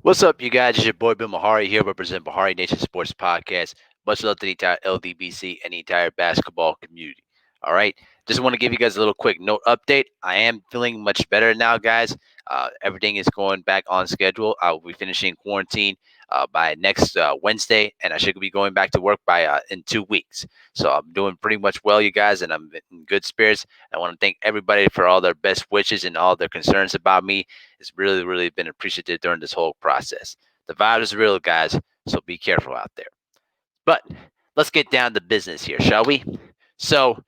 What's up, you guys? It's your boy Bill Mahari here, represent Bahari Nation Sports Podcast. Much love to the entire LDBC and the entire basketball community. All right, just want to give you guys a little quick note update. I am feeling much better now, guys. Everything is going back on schedule. I will be finishing quarantine by next Wednesday, and I should be going back to work by in 2 weeks. So I'm doing pretty much well, you guys, and I'm in good spirits. I want to thank everybody for all their best wishes and all their concerns about me. It's really, really been appreciated during this whole process. The vibe is real, guys, so be careful out there. But let's get down to business here, shall we? So,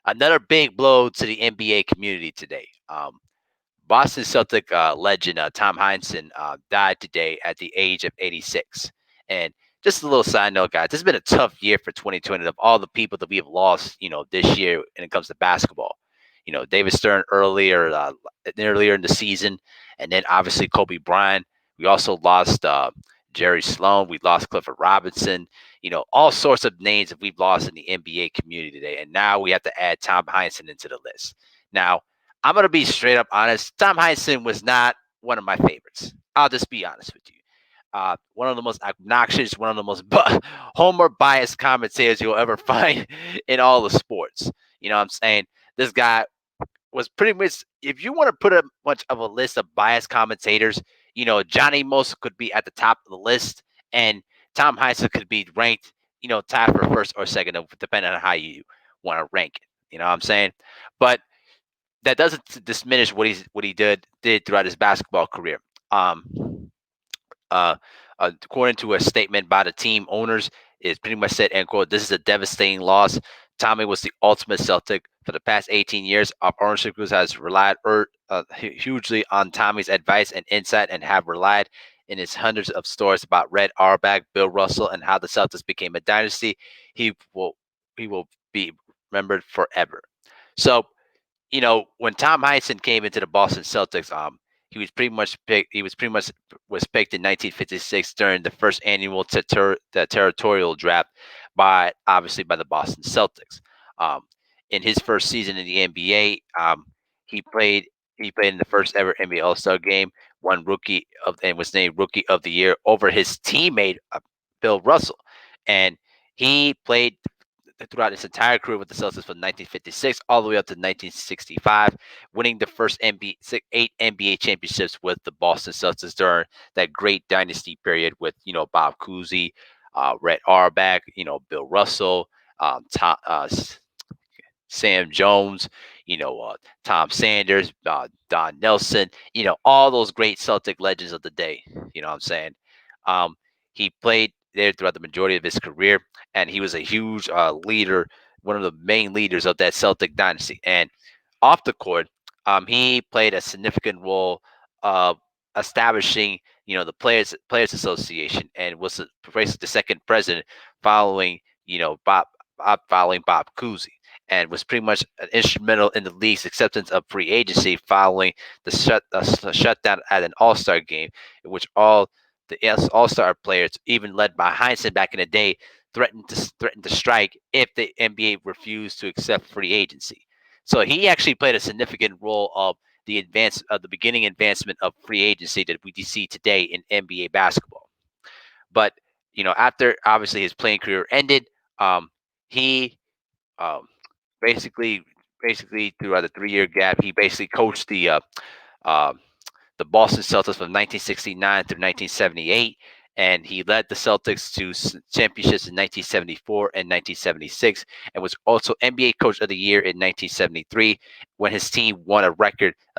another big blow to the NBA community today. Boston Celtic legend Tom Heinsohn died today at the age of 86. And just a little side note, guys, this has been a tough year for 2020 of all the people that we have lost, this year when it comes to basketball. David Stern earlier in the season, and then obviously Kobe Bryant. We also lost Jerry Sloan. We lost Clifford Robinson. All sorts of names that we've lost in the NBA community today. And now we have to add Tom Heinsohn into the list. Now, I'm going to be straight up honest. Tom Heinsohn was not one of my favorites. I'll just be honest with you. One of the most obnoxious, one of the most homer biased commentators you'll ever find in all the sports. You know what I'm saying? This guy was pretty much, if you want to put a much of a list of biased commentators, Johnny Most could be at the top of the list, and Tom Heinsohn could be ranked, tied for first or second, depending on how you want to rank it. You know what I'm saying? But that doesn't diminish what he did throughout his basketball career. Uh, According to a statement by the team owners, it pretty much said, "End quote. This is a devastating loss. Tommy was the ultimate Celtic for the past 18 years. Our ownership group has relied hugely on Tommy's advice and insight, and have relied in his hundreds of stories about Red Auerbach, Bill Russell, and how the Celtics became a dynasty. He will he will be remembered forever." So when Tom Heinsohn came into the Boston Celtics, he was pretty much picked. He was pretty much was picked in 1956 during the first annual the territorial draft by the Boston Celtics. Um, in his first season in the NBA, he played he played in the first ever NBA All Star game, won rookie of and was named Rookie of the Year over his teammate Bill Russell, and he played throughout his entire career with the Celtics from 1956 all the way up to 1965, winning the first 8 NBA championships with the Boston Celtics during that great dynasty period with Bob Cousy, Red Auerbach, Bill Russell, Sam Jones, Tom Sanders, Don Nelson, all those great Celtic legends of the day. You know what I'm saying? Um, he played there throughout the majority of his career, and he was a huge leader, one of the main leaders of that Celtic dynasty. And off the court, he played a significant role of establishing, the Players Association, and was basically the second president following, following Bob Cousy, and was pretty much instrumental in the league's acceptance of free agency following the shutdown at an All Star game, in which all the All Star players, even led by Heinsohn back in the day, threatened to strike if the NBA refused to accept free agency. So he actually played a significant role of the beginning advancement of free agency that we see today in NBA basketball. But after obviously his playing career ended, he um, basically throughout the 3 year gap, he basically coached uh, the Boston Celtics from 1969 through 1978, and he led the Celtics to championships in 1974 and 1976, and was also NBA Coach of the Year in 1973 when his team won a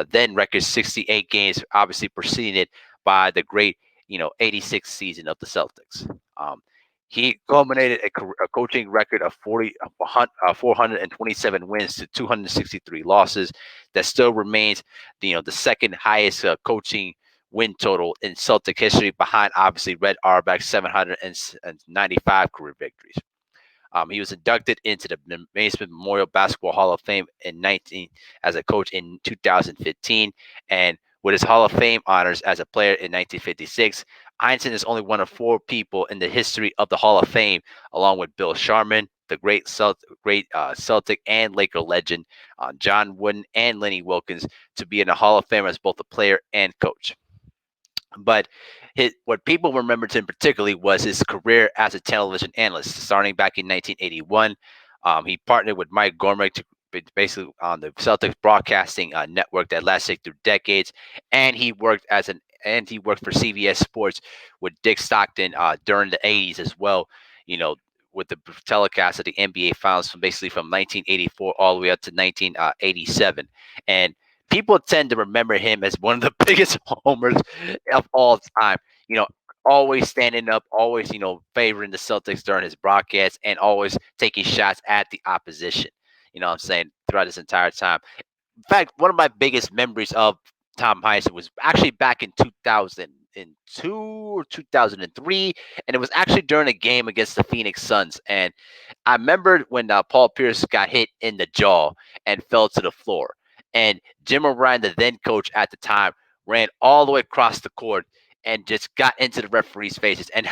then record 68 games, obviously preceding it by the great 86 season of the Celtics. Um, he culminated a coaching record of 427 wins to 263 losses. That still remains the second highest coaching win total in Celtic history, behind obviously Red Auerbach's 795 career victories. He was inducted into the Naismith Memorial Basketball Hall of Fame as a coach in 2015, and with his Hall of Fame honors as a player in 1956, Heinsohn is only one of 4 people in the history of the Hall of Fame, along with Bill Sharman, the Celtic and Laker legend, John Wooden, and Lenny Wilkens, to be in the Hall of Fame as both a player and coach. But what people remembered him particularly was his career as a television analyst, starting back in 1981. He partnered with Mike Gormick to basically on the Celtics broadcasting network that lasted through decades, and he worked for CBS Sports with Dick Stockton during the 80s as well. You know, with the telecast of the NBA Finals from basically from 1984 all the way up to 1987, and people tend to remember him as one of the biggest homers of all time. You know, always standing up, always favoring the Celtics during his broadcast, and always taking shots at the opposition. You know what I'm saying, throughout this entire time. In fact, one of my biggest memories of Tom Heinsohn was actually back in 2002 or 2003, and it was actually during a game against the Phoenix Suns. And I remember when Paul Pierce got hit in the jaw and fell to the floor. And Jim O'Brien, the then coach at the time, ran all the way across the court and just got into the referee's faces. And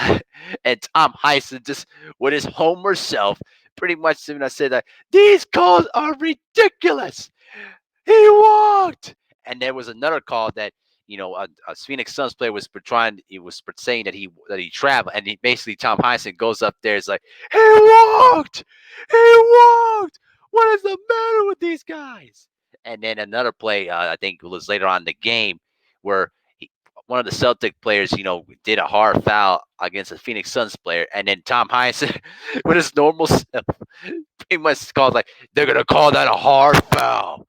and Tom Heinsohn, just with his homer self, pretty much said that these calls are ridiculous. He walked. And there was another call that a Phoenix Suns player was trying. He was saying that he traveled, and he basically Tom Heinsohn goes up there. It's like he walked. He walked. What is the matter with these guys? And then another play, I think it was later on in the game, where one of the Celtic players, did a hard foul against a Phoenix Suns player, and then Tom Heinsohn, with his normal self, pretty much called like they're gonna call that a hard foul.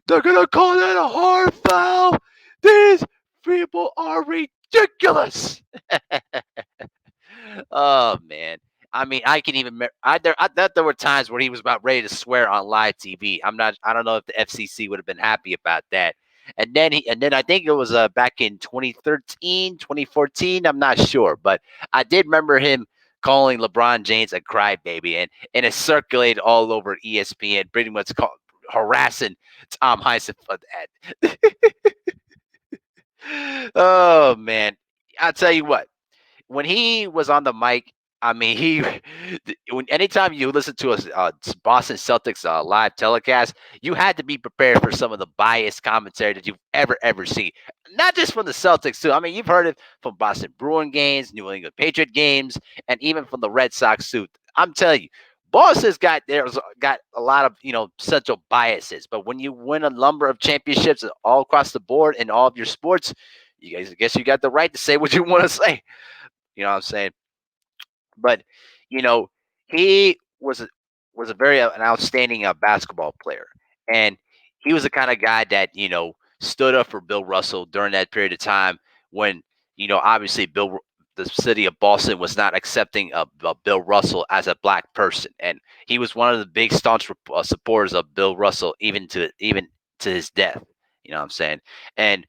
They're gonna call that a hard foul. These people are ridiculous. Oh man. I mean, I can even. I thought there were times where he was about ready to swear on live TV. I'm not. I don't know if the FCC would have been happy about that. And then I think it was back in 2013, 2014. I'm not sure, but I did remember him calling LeBron James a crybaby, and it circulated all over ESPN, pretty much harassing Tom Heinsohn for that. Oh man, I'll tell you what, when he was on the mic, I mean, anytime you listen to a Boston Celtics live telecast, you had to be prepared for some of the biased commentary that you've ever seen. Not just from the Celtics too. I mean, you've heard it from Boston Bruin games, New England Patriot games, and even from the Red Sox too. I'm telling you, Boston's got a lot of central biases. But when you win a number of championships all across the board in all of your sports, you guys, I guess you got the right to say what you want to say. You know what I'm saying? But you know, he was a very an outstanding basketball player, and he was the kind of guy that stood up for Bill Russell during that period of time when obviously the city of Boston was not accepting of Bill Russell as a black person, and he was one of the big staunch supporters of Bill Russell even to his death. You know what I'm saying? And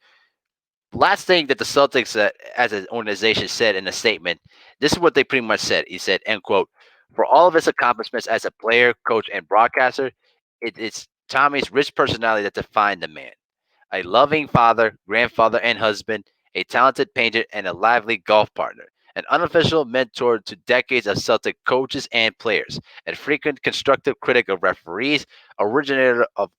last thing that the Celtics, as an organization, said in a statement, this is what they pretty much said. He said, "End quote. For all of his accomplishments as a player, coach, and broadcaster, it's Tommy's rich personality that defined the man. A loving father, grandfather, and husband, a talented painter, and a lively golf partner." An unofficial mentor to decades of Celtic coaches and players, a frequent constructive critic of referees, originator of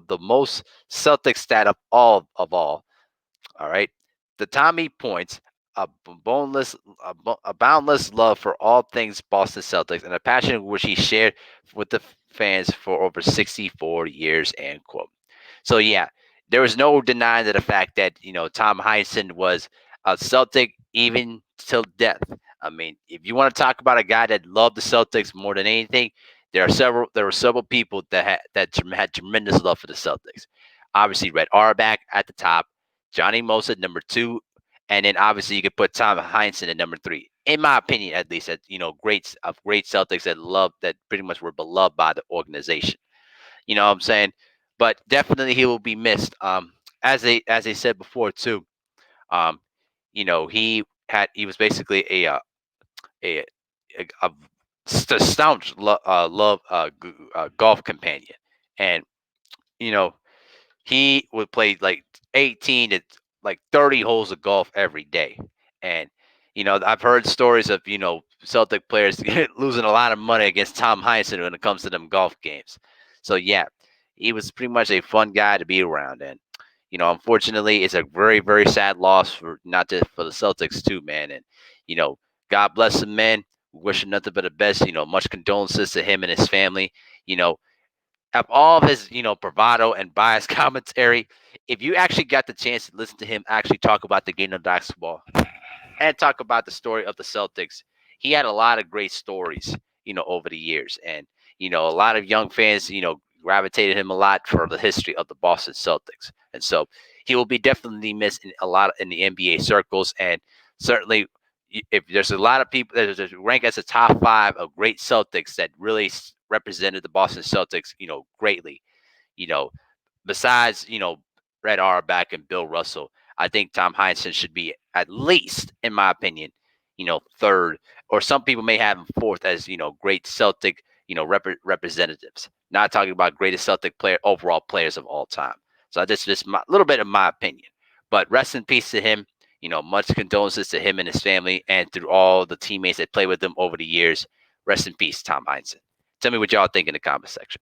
the most Celtic stat of all, all right. The Tommy points a boundless love for all things Boston Celtics and a passion which he shared with the fans for over 64 years. End quote. So yeah, there was no denying the fact that Tom Heinsohn was a Celtic even till death. I mean, if you want to talk about a guy that loved the Celtics more than anything, there were several people that had tremendous love for the Celtics. Obviously, Red Auerbach at the top, Johnny Most at number two, and then obviously you could put Tom Heinsohn at number three. In my opinion, at least, at great Celtics that pretty much were beloved by the organization. You know what I'm saying? But definitely he will be missed. As they said before too. Um, he was basically a, a staunch golf companion, and you know he would play like 18 to like 30 holes of golf every day. And, I've heard stories of, Celtic players losing a lot of money against Tom Heinsohn when it comes to them golf games. So, yeah, he was pretty much a fun guy to be around. And, Unfortunately, it's a very, very sad loss for not just for the Celtics too, man. And you know, God bless him, man. Wish him nothing but the best. Much condolences to him and his family. You know, of all of his, bravado and biased commentary, if you actually got the chance to listen to him actually talk about the game of basketball and talk about the story of the Celtics, he had a lot of great stories, over the years. And, a lot of young fans, gravitated him a lot for the history of the Boston Celtics. And so he will be definitely missed in a lot in the NBA circles. And certainly, if there's a lot of people that are ranked as a top five of great Celtics that really represented the Boston Celtics, greatly, you know, besides, Red Auerbach and Bill Russell, I think Tom Heinsohn should be at least, in my opinion, third, or some people may have him fourth as, great Celtic, representatives. Not talking about greatest Celtic overall players of all time. So that's just a little bit of my opinion. But rest in peace to him. Much condolences to him and his family and through all the teammates that played with him over the years. Rest in peace, Tom Heinsohn. Tell me what y'all think in the comment section.